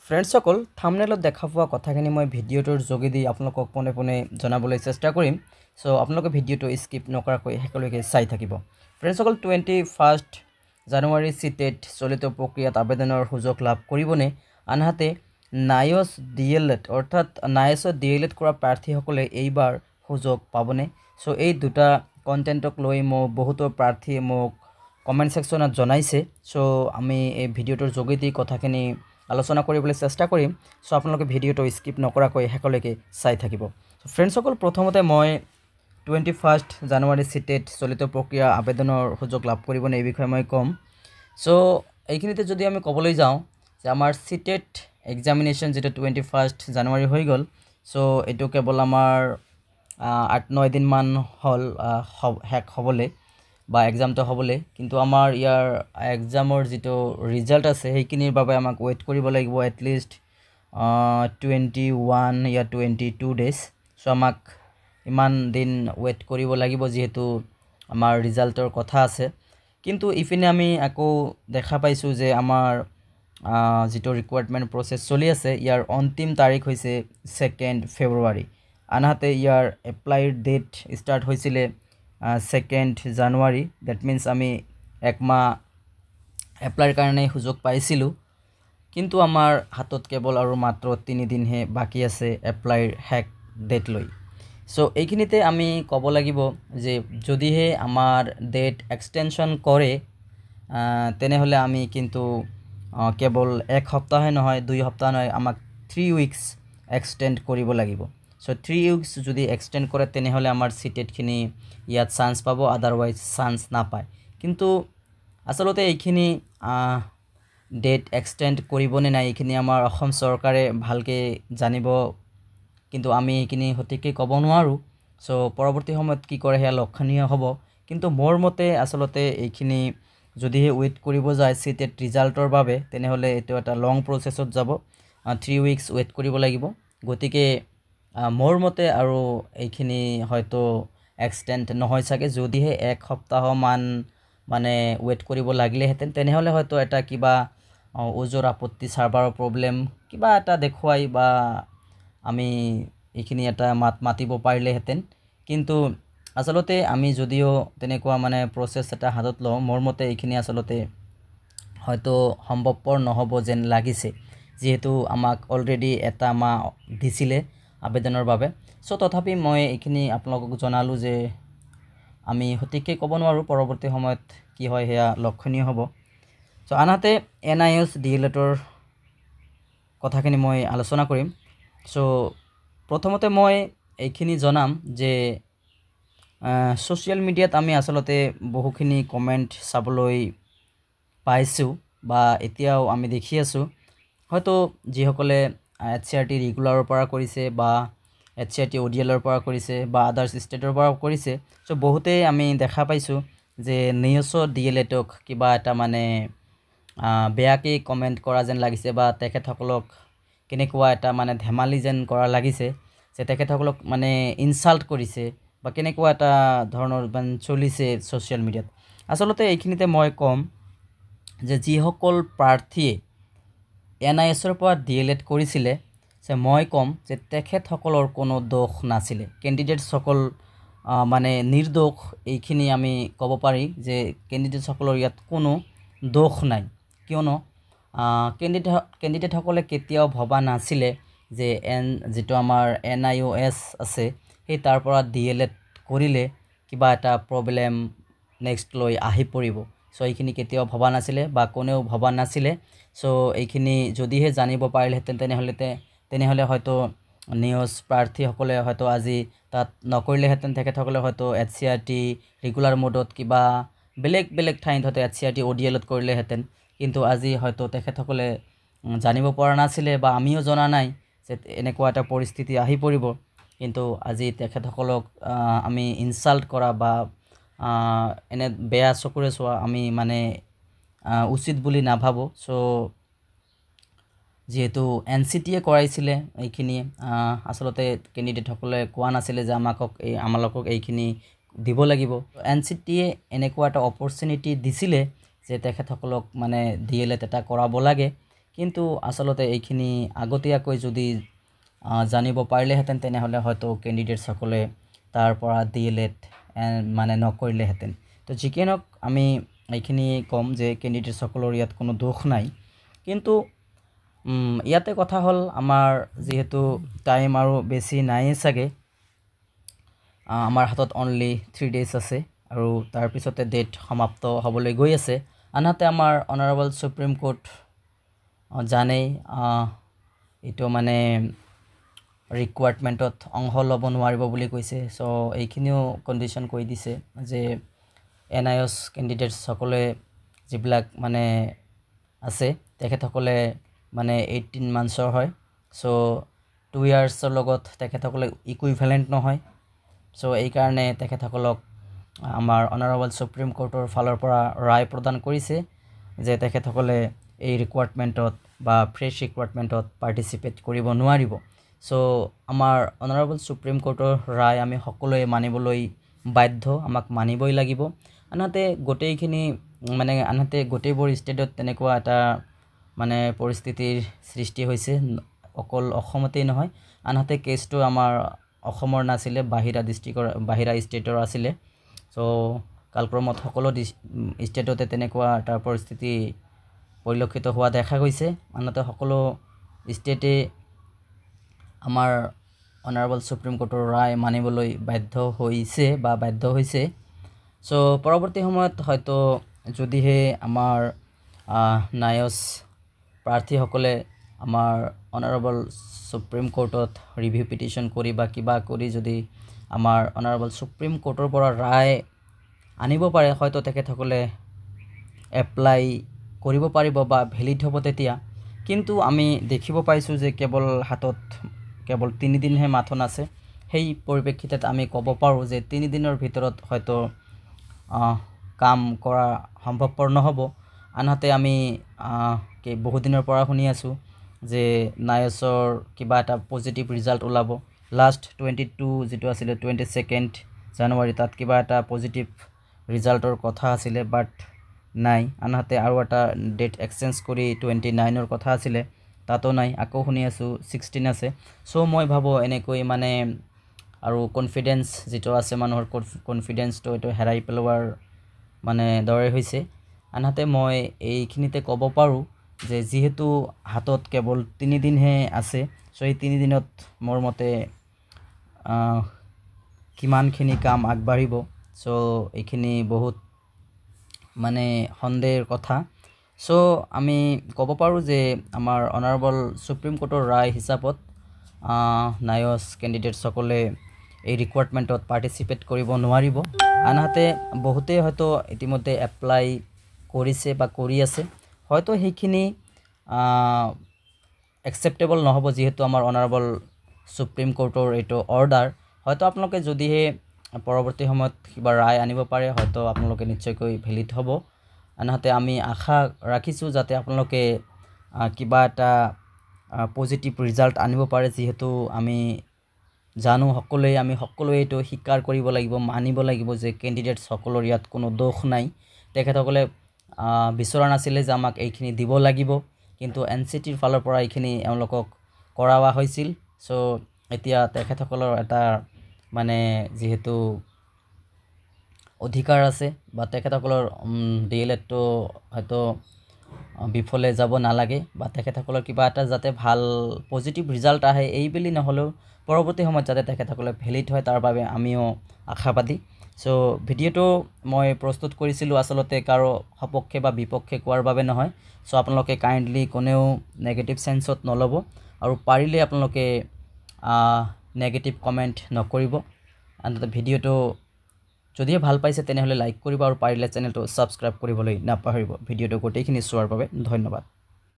ফ্ৰেণ্ডসকল থাম্বনেলত দেখা পোৱা কথাখিনি মই ভিডিঅ'টোৰ যোগেদি আপোনালোকক পোনে পোনে জনাবলৈ চেষ্টা কৰিম। সো আপোনালোকে ভিডিঅ'টো স্কিপ নকৰাকৈ শেষলৈকে চাই থাকিব। ফ্ৰেণ্ডসকল 21 জানুৱাৰী চিটেট চলিত প্ৰক্ৰিয়াত আবেদনৰ সুযোগ লাভ কৰিবনে? আনহাতে নাইচ ডিএলএড অৰ্থাৎ নাইচত ডিএলএড কৰা প্ৰাৰ্থীসকলে এইবাৰ সুযোগ পাবনে? সো এই দুটা কণ্টেণ্টক লৈ বহুতো প্ৰাৰ্থীয়ে মোক কমেণ্ট ছেকশ্যনত জনাইছে। সো আমি এই ভিডিঅ'টোৰ যোগেদি কথাখিনি আলোচনা কৰিবলৈ চেষ্টা কৰিম। সো আপোনালোকে ভিডিঅ'টো স্কিপ নকৰাকৈ শেষলৈকে চাই থাকিব। ফ্ৰেণ্ডসকল প্ৰথমতে মই 21 জানুৱাৰী চিটেট চলিত প্ৰক্ৰিয়া আবেদনৰ সুযোগ লাভ কৰিবনে এই বিষয়ে মই ক'ম। সো এইখিনিতে যদি আমি ক'বলৈ যাওঁ যে আমাৰ চিটেট এক্সামিনেশ্যন যেটো 21 জানুৱাৰী হৈ গ'ল। সো এইটো কেৱল আমাৰ 8-9 দিনমান হ'ল শেষ হ'বলৈ বা এক্সামটো হ'বলৈ, কিন্তু আমাৰ ইয়াৰ এক্সামৰ যিটো ৰিজাল্ট আছে সেইখিনিৰ বাবে আমাক ৱেইট কৰিব লাগিব এটলিষ্ট 21 या 22 ডেজ। সো আমাক ইমান দিন ৱেইট কৰিব লাগিব যিহেতু আমাৰ ৰিজাল্টৰ কথা আছে। কিন্তু ইপিনে আমি আকৌ দেখা পাইছোঁ যে আমাৰ যিটো ৰিকুৱাৰমেণ্ট প্ৰচেছ চলি আছে ইয়াৰ অন্তিম তাৰিখ হৈছে 2 ফেব্ৰুৱাৰী। আনহাতে ইয়াৰ এপ্লাইৰ ডেট ষ্টাৰ্ট হৈছিলে 2 জানুৱাৰী। ডেট মিনছ আমি একমাহ এপ্লাইৰ কাৰণে সুযোগ পাইছিলোঁ, কিন্তু আমাৰ হাতত কেৱল আৰু মাত্ৰ 3 দিনহে বাকী আছে এপ্লাইৰ শেষ ডেট লৈ। সো এইখিনিতে আমি ক'ব লাগিব যে যদিহে আমাৰ ডেট এক্সটেনশ্যন কৰে তেনেহ'লে আমি কিন্তু কেৱল এক সপ্তাহে নহয় 2 সপ্তাহ নহয়, আমাক 3 উইকছ এক্সটেণ্ড কৰিব লাগিব। সো 3 উইকছ যদি এক্সটেণ্ড কৰে তেনেহ'লে আমাৰ চিটেটখিনি ইয়াত চান্স পাব, আদাৰৱাইজ চান্স নাপায়। কিন্তু আচলতে এইখিনি ডেট এক্সটেণ্ড কৰিবনে নাই এইখিনি আমাৰ অসম চৰকাৰে ভালকৈ জানিব, কিন্তু আমি এইখিনি সঠিককৈ ক'ব নোৱাৰোঁ। সো পৰৱৰ্তী সময়ত কি কৰে সেয়া লক্ষণীয় হ'ব। কিন্তু মোৰ মতে আচলতে এইখিনি যদিহে ৱেইট কৰিব যায় চিটেট ৰিজাল্টৰ বাবে তেনেহ'লে এইটো এটা লং প্ৰচেছত যাব, 3 উইকছ ৱেইট কৰিব লাগিব। গতিকে মোৰ মতে আৰু এইখিনি হয়তো এক্সটেণ্ড নহয় চাগে। যদিহে এক সপ্তাহমান মানে ৱেইট কৰিব লাগিলেহেঁতেন তেনেহ'লে হয়তো এটা কিবা ওজৰ আপত্তি চাৰ্ভাৰৰ প্ৰব্লেম কিবা এটা দেখুৱাই বা আমি এইখিনি এটা মাতিব পাৰিলেহেঁতেন। কিন্তু আচলতে আমি যদিও তেনেকুৱা মানে প্ৰচেছ এটা হাতত লওঁ, মোৰ মতে এইখিনি আচলতে হয়তো সম্ভৱপৰ নহ'ব যেন লাগিছে, যিহেতু আমাক অলৰেডি এটা মাহ দিছিলে আবেদনৰ বাবে। সো তথাপি মই এইখিনি আপোনালোকক জনালোঁ যে আমি সঠিককৈ ক'ব নোৱাৰোঁ, পৰৱৰ্তী সময়ত কি হয় সেয়া লক্ষণীয় হ'ব। সো আনহাতে NIS ডিএলএডৰ কথাখিনি মই আলোচনা কৰিম। সো প্ৰথমতে মই এইখিনি জনাম যে ছ'চিয়েল মিডিয়াত আমি আচলতে বহুখিনি কমেণ্ট চাবলৈ পাইছোঁ বা এতিয়াও আমি দেখি আছোঁ। হয়তো যিসকলে HCRT ৰেগুলাৰৰ পৰা কৰিছে বা HCRT ODLৰ পৰা কৰিছে বা আদাৰ্ছ ষ্টেটৰ পৰা কৰিছে, সো বহুতেই আমি দেখা পাইছোঁ যে নিউজত ডিএলএডক কিবা এটা মানে বেয়াকৈ কমেণ্ট কৰা যেন লাগিছে বা তেখেতসকলক কেনেকুৱা এটা মানে ধেমালি যেন কৰা লাগিছে, যে তেখেতসকলক মানে ইনচাল্ট কৰিছে বা কেনেকুৱা এটা ধৰণৰ মানে চলিছে ছ'চিয়েল মিডিয়াত। আচলতে এইখিনিতে মই ক'ম যে যিসকল প্ৰাৰ্থীয়ে NISৰ পৰা ডিএলএড কৰিছিলে যে মই ক'ম যে তেখেতসকলৰ কোনো দোষ নাছিলে। কেণ্ডিডেটসকল মানে নিৰ্দোষ, এইখিনি আমি ক'ব পাৰি যে কেণ্ডিডেটসকলৰ ইয়াত কোনো দোষ নাই। কিয়নো কেণ্ডিডেটসকলে কেতিয়াও ভবা নাছিলে যে যিটো আমাৰ NIOS আছে সেই তাৰ পৰা ডিএলএড কৰিলে কিবা এটা প্ৰব্লেম নেক্সট লৈ আহি পৰিব। সো এইখিনি কেতিয়াও ভবা নাছিলে বা কোনেও ভবা নাছিলে। সো এইখিনি যদিহে জানিব পাৰিলেহেঁতেন তেনেহ'লে হয়তো নিউজ প্ৰাৰ্থীসকলে হয়তো আজি তাত নকৰিলেহেঁতেন। তেখেতসকলে হয়তো HCRT ৰেগুলাৰ মোডত কিবা বেলেগ ঠাইত হয়তো HCRT ODLত কৰিলেহেঁতেন, কিন্তু আজি হয়তো তেখেতসকলে জানিব পৰা নাছিলে বা আমিও জনা নাই যে এনেকুৱা এটা পৰিস্থিতি আহি পৰিব। কিন্তু আজি তেখেতসকলক আমি ইনচাল্ট কৰা বা এনে বেয়া চকুৰে চোৱা আমি মানে উচিত বুলি নাভাবোঁ। সো যিহেতু NCTয়ে কৰাইছিলে এইখিনি, আচলতে কেণ্ডিডেটসকলে কোৱা নাছিলে যে আমালোকক এইখিনি দিব লাগিব। NCTয়ে এনেকুৱা এটা অপৰচুনিটি দিছিলে যে তেখেতসকলক মানে ডিএলএড এটা কৰাব লাগে, কিন্তু আচলতে এইখিনি আগতীয়াকৈ যদি জানিব পাৰিলেহেঁতেন তেনেহ'লে হয়তো কেণ্ডিডেটসকলে তাৰ পৰা DLED মানে নকৰিলেহেঁতেন। তো যিকি নহওক আমি এইখিনি ক'ম যে কেণ্ডিডেটসকলৰ ইয়াত কোনো দোষ নাই। কিন্তু ইয়াতে কথা হ'ল আমাৰ যিহেতু টাইম আৰু বেছি নাইয়ে চাগে, আমাৰ হাতত অনলি 3 days আছে আৰু তাৰপিছতে ডেট সমাপ্ত হ'বলৈ গৈ আছে। আনহাতে আমাৰ অনাৰেবল সুপ্ৰিম কোৰ্ট জানেই এইটো মানে ৰিকুৱাৰমেণ্টত অংশ ল'ব নোৱাৰিব বুলি কৈছে। চ' এইখিনিও কণ্ডিশ্যন কৰি দিছে যে NIOS কেণ্ডিডেটসকলে যিবিলাক মানে আছে তেখেতসকলে মানে 18 monthsৰ হয়। চ' 2 yearsৰ লগত তেখেতসকলে ইকুইভেলেণ্ট নহয়। চ' এইকাৰণে তেখেতসকলক আমাৰ অনাৰেবল সুপ্ৰিম কোৰ্টৰ ফালৰ পৰা ৰায় প্ৰদান কৰিছে যে তেখেতসকলে এই ৰিকুৱাৰমেণ্টত বা ফ্ৰেছ ৰিকুৱাৰমেণ্টত পাৰ্টিচিপেট কৰিব নোৱাৰিব। চ' আমাৰ অনাৰেবল সুপ্ৰিম কোৰ্টৰ ৰায় আমি সকলোৱে মানিবলৈ বাধ্য, আমাক মানিবই লাগিব। আনহাতে গোটেইবোৰ ষ্টেটত তেনেকুৱা এটা মানে পৰিস্থিতিৰ সৃষ্টি হৈছে, অকল অসমতেই নহয়। আনহাতে কেছটো আমাৰ অসমৰ নাছিলে, বাহিৰা ষ্টেটৰ আছিলে। চ' কালক্ৰমত সকলো ষ্টেটতে তেনেকুৱা এটা পৰিস্থিতি পৰিলক্ষিত হোৱা দেখা গৈছে। আনহাতে সকলো ষ্টেটে আমাৰ অনাৰেবল সুপ্ৰিম কোৰ্টৰ ৰায় মানিবলৈ বাধ্য হৈছে। চ' পৰৱৰ্তী সময়ত হয়তো যদিহে আমাৰ NIOS প্ৰাৰ্থীসকলে আমাৰ অনাৰেবল সুপ্ৰিম কোৰ্টত ৰিভিউ পিটিশ্যন কৰি বা কিবা কৰি যদি আমাৰ অনাৰেবল সুপ্ৰিম কোৰ্টৰ পৰা ৰায় আনিব পাৰে, হয়তো তেখেতসকলে এপ্লাই কৰিব পাৰিব বা ভেলিড হ'ব তেতিয়া। কিন্তু আমি দেখিব পাইছোঁ যে হাতত কেৱল 3 দিনহে মাথোন আছে। সেই পৰিপ্ৰেক্ষিতত আমি ক'ব পাৰোঁ যে 3 দিনৰ ভিতৰত হয়তো কাম কৰা সম্ভৱপৰ নহ'ব। আনহাতে আমি বহুদিনৰ পৰা শুনি আছোঁ যে NIOSৰ কিবা এটা পজিটিভ ৰিজাল্ট ওলাব। লাষ্ট 22 যিটো আছিলে 22 জানুৱাৰী, তাত কিবা এটা পজিটিভ ৰিজাল্টৰ কথা আছিলে, বাট নাই। আনহাতে আৰু এটা ডেট এক্সচেঞ্জ কৰি 29ৰ কথা আছিলে, তাতো নাই। আকৌ শুনি আছোঁ 16 আছে। চ' মই ভাবোঁ এনেকৈ মানে আৰু কনফিডেন্স যিটো আছে মানুহৰ কনফিডেন্সটো এইটো হেৰাই পেলোৱাৰ মানে দৰে হৈছে। আনহাতে মই এইখিনিতে ক'ব পাৰোঁ যে যিহেতু হাতত কেৱল 3 দিনহে আছে, চ' এই 3 দিনত মোৰ মতে কিমানখিনি কাম আগবাঢ়িব, চ' এইখিনি বহুত মানে সন্দেহৰ কথা। চ' আমি ক'ব পাৰোঁ যে আমাৰ অনাৰেবল সুপ্ৰিম কোৰ্টৰ ৰায় হিচাপত NIOS কেণ্ডিডেটসকলে এই ৰিকুৱাৰমেণ্টত পাৰ্টিচিপেট কৰিব নোৱাৰিব। আনহাতে বহুতেই হয়তো ইতিমধ্যে এপ্লাই কৰিছে বা কৰি আছে, হয়তো সেইখিনি একচেপ্টেবল নহ'ব যিহেতু আমাৰ অনাৰেবল সুপ্ৰিম কোৰ্টৰ এইটো অৰ্ডাৰ। হয়তো আপোনালোকে যদিহে পৰৱৰ্তী সময়ত কিবা ৰায় আনিব পাৰে, হয়তো আপোনালোকে নিশ্চয়কৈ ভেলিড হ'ব। আনহাতে আমি আশা ৰাখিছোঁ যাতে আপোনালোকে কিবা এটা পজিটিভ ৰিজাল্ট আনিব পাৰে, যিহেতু আমি জানো আমি সকলোৱে এইটো স্বীকাৰ কৰিব লাগিব, মানিব লাগিব যে কেণ্ডিডেটসকলৰ ইয়াত কোনো দোষ নাই। তেখেতসকলে বিচৰা নাছিলে যে আমাক এইখিনি দিব লাগিব, কিন্তু NCTৰ ফালৰ পৰা এইখিনি এওঁলোকক কৰাৱা হৈছিল। চ' এতিয়া তেখেতসকলৰ এটা মানে যিহেতু অধিকাৰ আছে বা তেখেতসকলৰ DLEDটো হয়তো বিফলে যাব নালাগে বা তেখেতসকলৰ কিবা এটা যাতে ভাল পজিটিভ ৰিজাল্ট আহে, এই বুলি নহ'লেও পৰৱৰ্তী সময়ত যাতে তেখেতসকলে ভেলিড হয়, তাৰ বাবে আমিও আশাবাদী। চ' ভিডিঅ'টো মই প্ৰস্তুত কৰিছিলোঁ আচলতে কাৰো সপক্ষে বা বিপক্ষে কোৱাৰ বাবে নহয়। চ' আপোনালোকে কাইণ্ডলি কোনেও নেগেটিভ চেন্সত নল'ব আৰু পাৰিলে আপোনালোকে নেগেটিভ কমেণ্ট নকৰিব। আনহাতে ভিডিঅ'টো যদিহে ভাল পাইছে তেনেহ'লে লাইক কৰিব আৰু পাৰিলে চেনেলটো ছাবস্ক্ৰাইব কৰিবলৈ নাপাহৰিব। ভিডিঅ'টো গোটেইখিনি চোৱাৰ বাবে ধন্যবাদ।